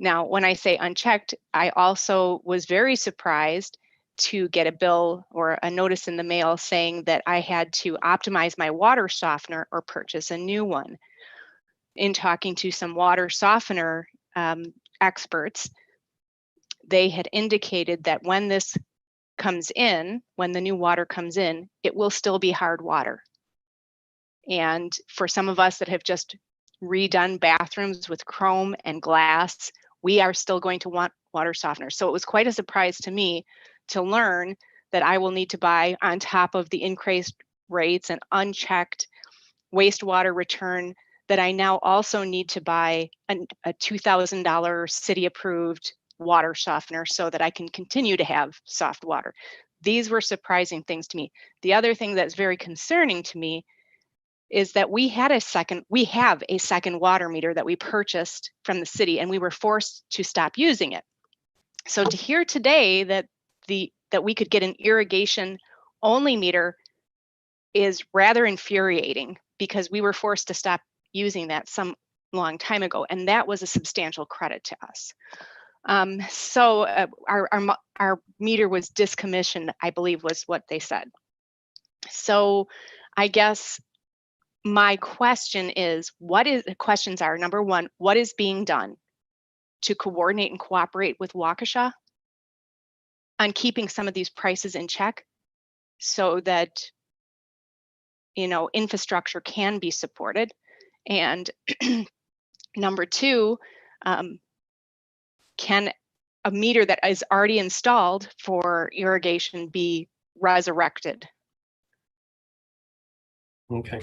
Now, when I say unchecked, I also was very surprised to get a bill or a notice in the mail saying that I had to optimize my water softener or purchase a new one. In talking to some water softener experts, they had indicated that when this comes in, when the new water comes in, it will still be hard water. And for some of us that have just redone bathrooms with chrome and glass, we are still going to want water softeners. So it was quite a surprise to me to learn that I will need to buy, on top of the increased rates and unchecked wastewater return, that I now also need to buy a $2,000 city-approved water softener so that I can continue to have soft water. These were surprising things to me. The other thing that's very concerning to me is that we have a second water meter that we purchased from the city, and we were forced to stop using it. So to hear today that we could get an irrigation only meter is rather infuriating, because we were forced to stop using that some long time ago, and that was a substantial credit to us. So our meter was discommissioned, I believe was what they said. So I guess my question is, questions are, number one, what is being done to coordinate and cooperate with Waukesha on keeping some of these prices in check so that, infrastructure can be supported? And number two, can a meter that is already installed for irrigation be resurrected? Okay.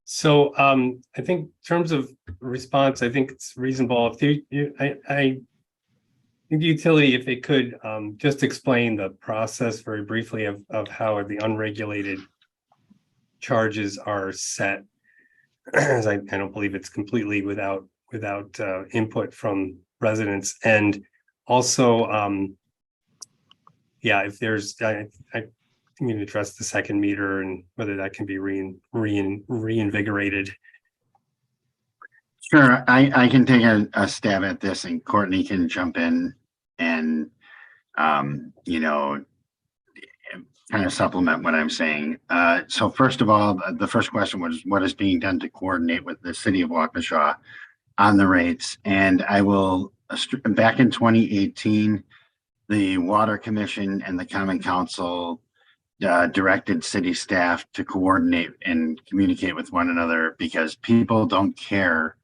So I think in terms of response, I think it's reasonable. I think the utility, if it could just explain the process very briefly of how the unregulated charges are set, as I don't believe it's completely without input from residents. And also, if there's, I think we can address the second meter and whether that can be reinvigorated. Sure, I can take a stab at this, and Courtney can jump in and, kind of supplement what I'm saying. So first of all, the first question was, what is being done to coordinate with the city of Waukesha on the rates? And I will, back in 2018, the Water Commission and the Common Council directed city staff to coordinate and communicate with one another, because people don't care.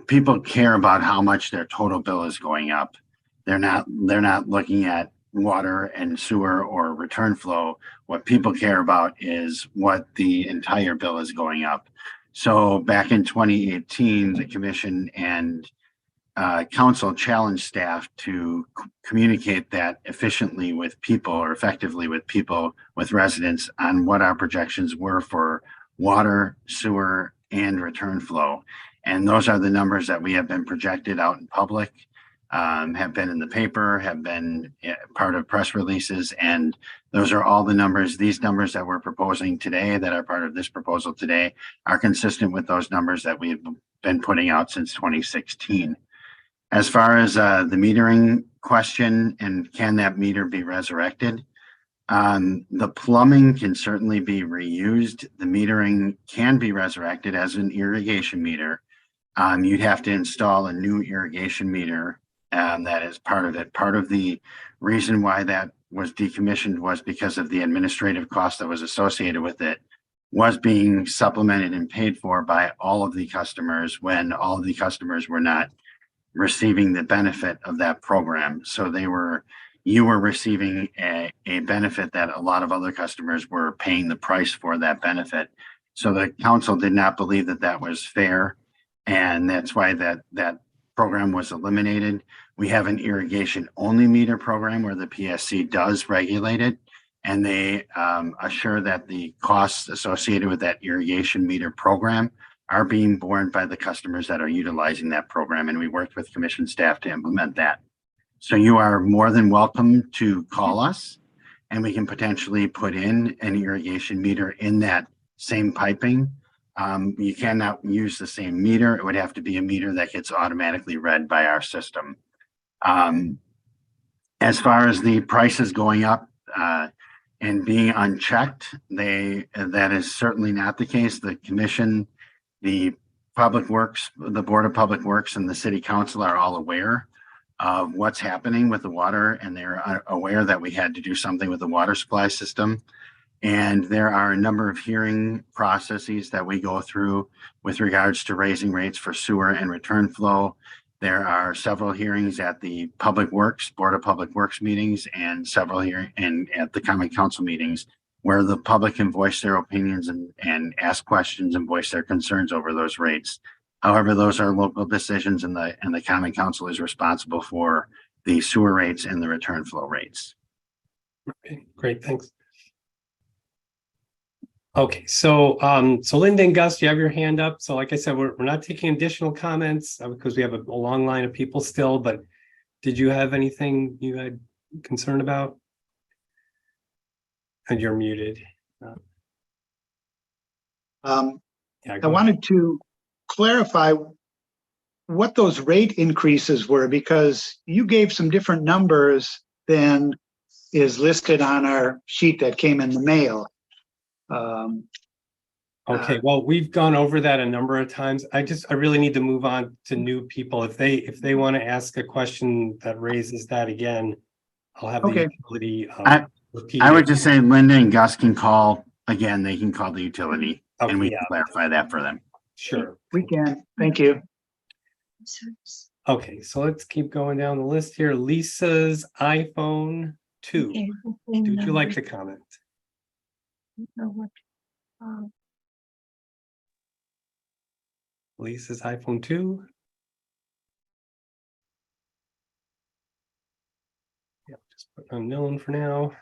People care about how much their total bill is going up. They're not looking at water and sewer or return flow. What people care about is what the entire bill is going up. So back in 2018, the commission and council challenged staff to communicate that efficiently with people, or effectively with people, with residents, on what our projections were for water, sewer, and return flow. And those are the numbers that we have been projected out in public, have been in the paper, have been part of press releases. And those are all the numbers. These numbers that we're proposing today, that are part of this proposal today, are consistent with those numbers that we've been putting out since 2016. As far as the metering question, and can that meter be resurrected? The plumbing can certainly be reused. The metering can be resurrected as an irrigation meter. You'd have to install a new irrigation meter, and that is part of it. Part of the reason why that was decommissioned was because of the administrative cost that was associated with it, was being supplemented and paid for by all of the customers, when all of the customers were not receiving the benefit of that program. So you were receiving a benefit that a lot of other customers were paying the price for that benefit. So the council did not believe that that was fair. And that's why that program was eliminated. We have an irrigation only meter program where the PSC does regulate it. And they assure that the costs associated with that irrigation meter program are being borne by the customers that are utilizing that program. And we worked with commission staff to implement that. So you are more than welcome to call us and we can potentially put in an irrigation meter in that same piping. You cannot use the same meter. It would have to be a meter that gets automatically read by our system. As far as the prices going up and being unchecked, that is certainly not the case. The commission, the Public Works, the Board of Public Works and the City Council are all aware of what's happening with the water, and they're aware that we had to do something with the water supply system. And there are a number of hearing processes that we go through with regards to raising rates for sewer and return flow. There are several hearings at the Public Works, Board of Public Works meetings, and several here and at the Common Council meetings where the public can voice their opinions and ask questions and voice their concerns over those rates. However, those are local decisions and the Common Council is responsible for the sewer rates and the return flow rates. Okay, great, thanks. Okay, so Linda and Gus, you have your hand up. So like I said, we're not taking additional comments because we have a long line of people still, but did you have anything you had concern about? And you're muted. I wanted to clarify what those rate increases were, because you gave some different numbers than is listed on our sheet that came in the mail. Okay, well, we've gone over that a number of times. I really need to move on to new people. If they want to ask a question that raises that again, I'll have the utility repeat I would it. just say Linda and Gus can call again. They can call the utility Okay, and we yeah. can clarify that for them. Sure. We can. Thank you. Okay, so let's keep going down the list here. Lisa's iPhone 2. Would you like to comment? Lisa's iPhone 2. Yeah, just put unknown for now.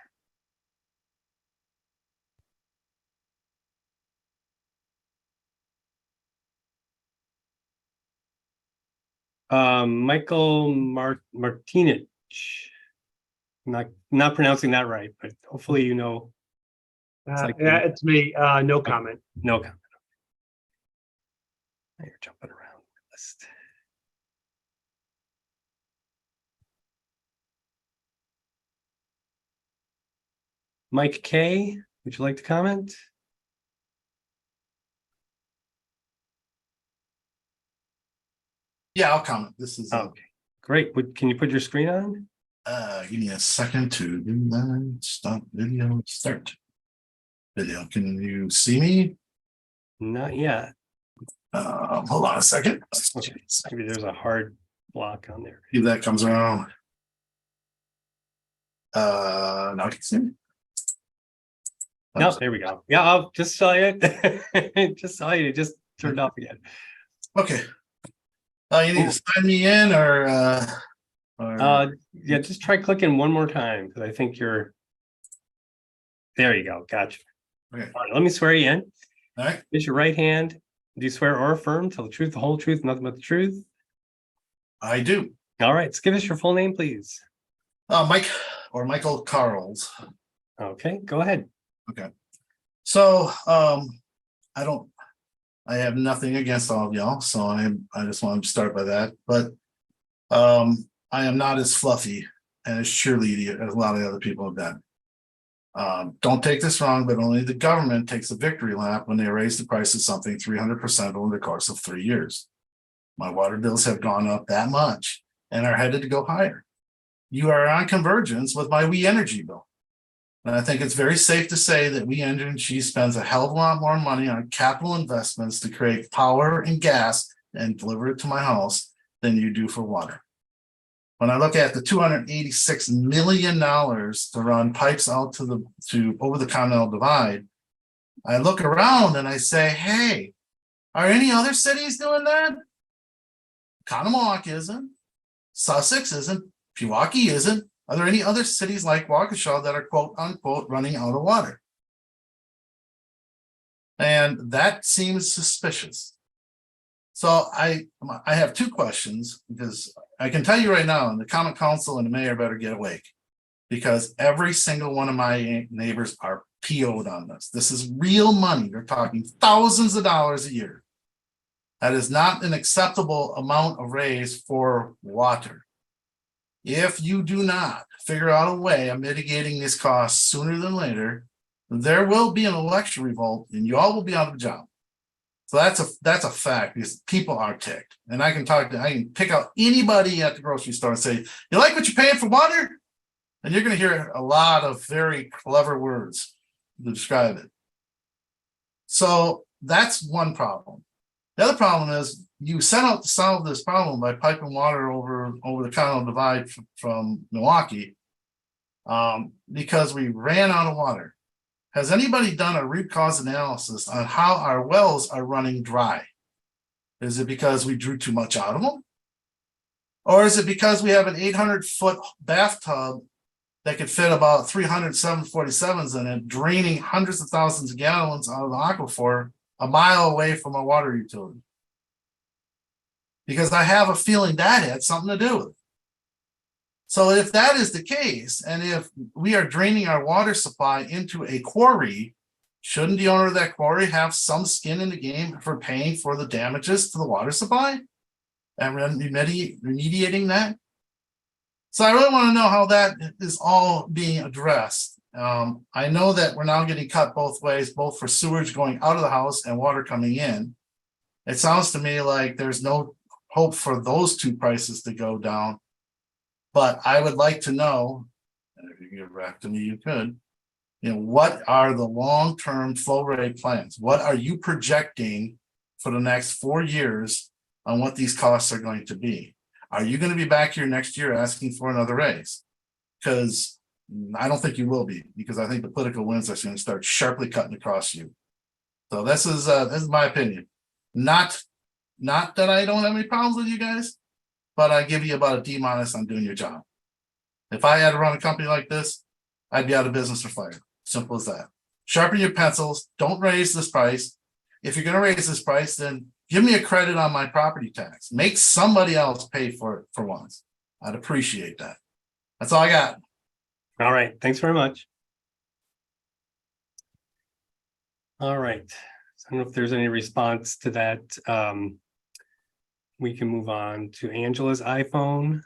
Michael Martinich. Not pronouncing that right, but hopefully you know. Yeah, it's me. No comment. No comment. Now you're jumping around the list. Mike K, would you like to comment? Yeah, I'll comment. This is Okay, great. Can you put your screen on? give me a second to do that. Stop video, start video. Can you see me? Not yet. Hold on a second. Okay. Maybe there's a hard block on there. See if that comes around. Now you can see me. No, there we go. Yeah, I'll just tell you. Just tell you, it just turned off again. Okay. You need to sign me in or yeah, just try clicking one more time because I think you're there. You go. Gotcha. Okay. All right, let me swear you in. All right. Raise your right hand. Do you swear or affirm, tell the truth, the whole truth, nothing but the truth? I do. All right, so give us your full name, please. Mike or Michael Carls. Okay, go ahead. Okay. So I have nothing against all of y'all, so I just want to start by that. But I am not as fluffy and as cheerleady as a lot of other people have been. Don't take this wrong, but only the government takes a victory lap when they raise the price of something 300% over the course of 3 years. My water bills have gone up that much and are headed to go higher. You are on convergence with my We Energy bill. And I think it's very safe to say that We Energy spends a hell of a lot more money on capital investments to create power and gas and deliver it to my house than you do for water. When I look at the $286 million to run pipes out to over the Continental Divide, I look around and I say, hey, are any other cities doing that? Conomowoc isn't, Sussex isn't, Pewaukee isn't. Are there any other cities like Waukesha that are quote unquote running out of water? And that seems suspicious. So I have two questions, because I can tell you right now, and the common council and the mayor better get awake, because every single one of my neighbors are PO'd on this. This is real money. They're talking thousands of dollars a year. That is not an acceptable amount of raise for water. If you do not figure out a way of mitigating these costs sooner than later, there will be an election revolt and you all will be out of a job. So that's a fact, because people are ticked. And I can pick out anybody at the grocery store and say, you like what you're paying for water? And you're going to hear a lot of very clever words to describe it. So that's one problem. The other problem is you set out to solve this problem by piping water over the Continental Divide from Milwaukee, because we ran out of water. Has anybody done a root cause analysis on how our wells are running dry? Is it because we drew too much out of them? Or is it because we have an 800-foot bathtub that could fit about 300 747s in it, draining hundreds of thousands of gallons out of the aquifer a mile away from a water utility? Because I have a feeling that had something to do with it. So if that is the case, and if we are draining our water supply into a quarry, shouldn't the owner of that quarry have some skin in the game for paying for the damages to the water supply and remediating that? So I really want to know how that is all being addressed. I know that we're now getting cut both ways, both for sewage going out of the house and water coming in. It sounds to me like there's no hope for those two prices to go down. But I would like to know, and if you can get back to me, you could, what are the long-term flow rate plans? What are you projecting for the next 4 years on what these costs are going to be? Are you going to be back here next year asking for another raise? Because I don't think you will be, because I think the political winds are going to start sharply cutting across you. So this is my opinion. Not that I don't have any problems with you guys, but I give you about a D- on doing your job. If I had to run a company like this, I'd be out of business or fired. Simple as that. Sharpen your pencils. Don't raise this price. If you're going to raise this price, then give me a credit on my property tax. Make somebody else pay for it for once. I'd appreciate that. That's all I got. All right. Thanks very much. All right. I don't know if there's any response to that. We can move on to Angela's iPhone.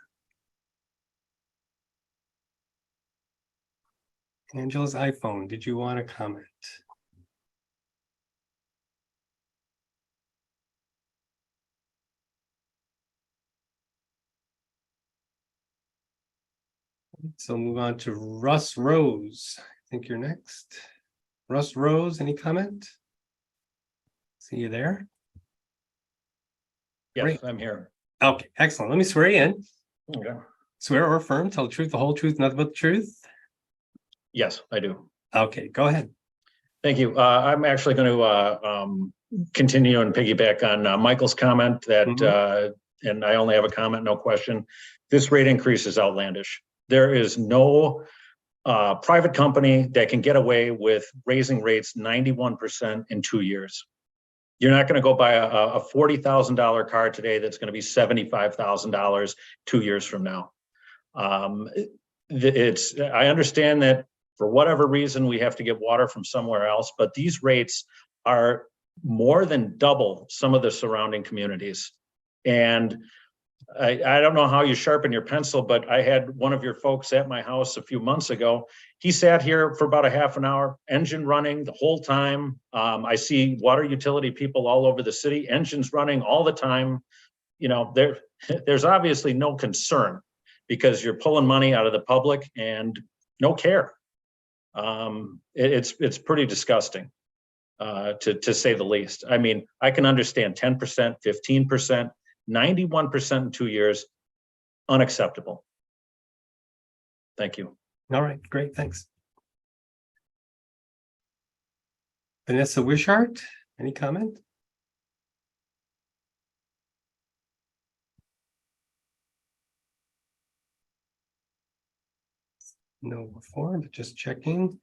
Angela's iPhone, did you want to comment? So move on to Russ Rose. I think you're next. Russ Rose, any comment? See you there? Yes, Great. I'm here. Okay, excellent. Let me swear you in. Okay. Swear or affirm, tell the truth, the whole truth, nothing but the truth. Yes, I do. Okay, go ahead. Thank you. I'm actually going to continue and piggyback on Michael's comment that, and I only have a comment, no question. This rate increase is outlandish. There is no private company that can get away with raising rates 91% in 2 years. You're not going to go buy a $40,000 car today that's going to be $75,000 2 years from now. I understand that for whatever reason we have to get water from somewhere else, but these rates are more than double some of the surrounding communities. And I don't know how you sharpen your pencil, but I had one of your folks at my house a few months ago. He sat here for about a half an hour, engine running the whole time. I see water utility people all over the city, engines running all the time. There's obviously no concern because you're pulling money out of the public and no care. It's pretty disgusting, to say the least. I mean, I can understand 10%, 15%. 91% in 2 years, unacceptable. Thank you. All right, great, thanks. Vanessa Wishart, any comment? No before, but just checking.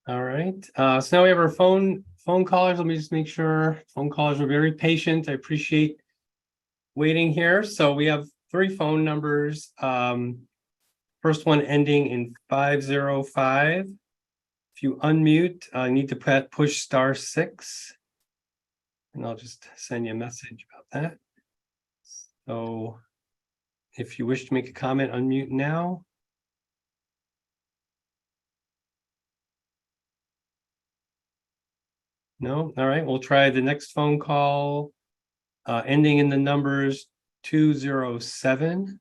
All right, so now we have our phone callers. Let me just make sure. Phone callers are very patient. I appreciate waiting here. So we have 3 phone numbers. First one ending in 505. If you unmute, I need to push *6. And I'll just send you a message about that. So if you wish to make a comment, unmute now. No, all right, we'll try the next phone call, ending in the numbers 207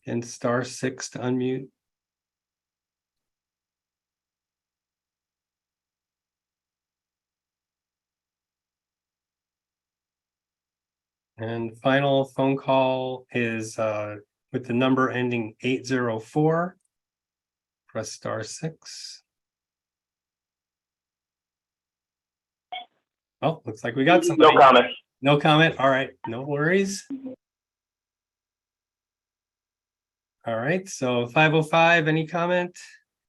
and *6 to unmute. And final phone call is with the number ending 804. Press *6. Oh, looks like we got somebody. No comment. No comment. All right, no worries. All right, so 505, any comment?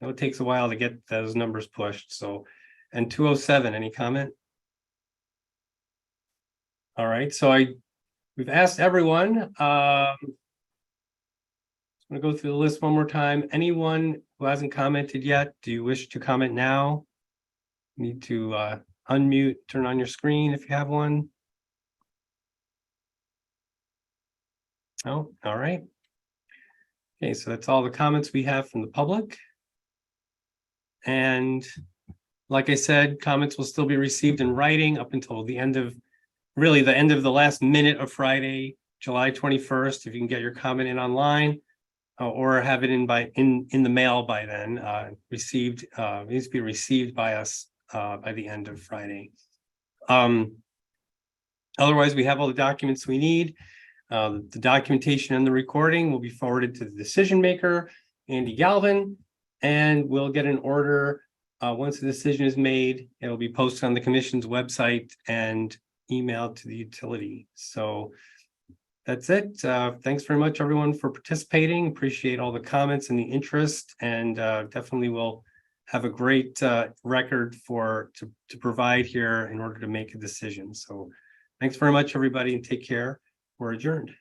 No, it takes a while to get those numbers pushed. So, and 207, any comment? All right, so we've asked everyone. I'm going to go through the list one more time. Anyone who hasn't commented yet, do you wish to comment now? You need to unmute, turn on your screen if you have one. Oh, all right. Okay, so that's all the comments we have from the public. And like I said, comments will still be received in writing up until the end of, really the end of the last minute of Friday, July 21st. If you can get your comment in online or have it in the mail by then, received, needs to be received by us by the end of Friday. Otherwise, we have all the documents we need. The documentation and the recording will be forwarded to the decision maker, Andy Galvin, and we'll get an order. Once the decision is made, it will be posted on the commission's website and emailed to the utility. So that's it. Thanks very much, everyone, for participating. Appreciate all the comments and the interest, and definitely will have a great record to provide here in order to make a decision. So thanks very much, everybody, and take care. We're adjourned.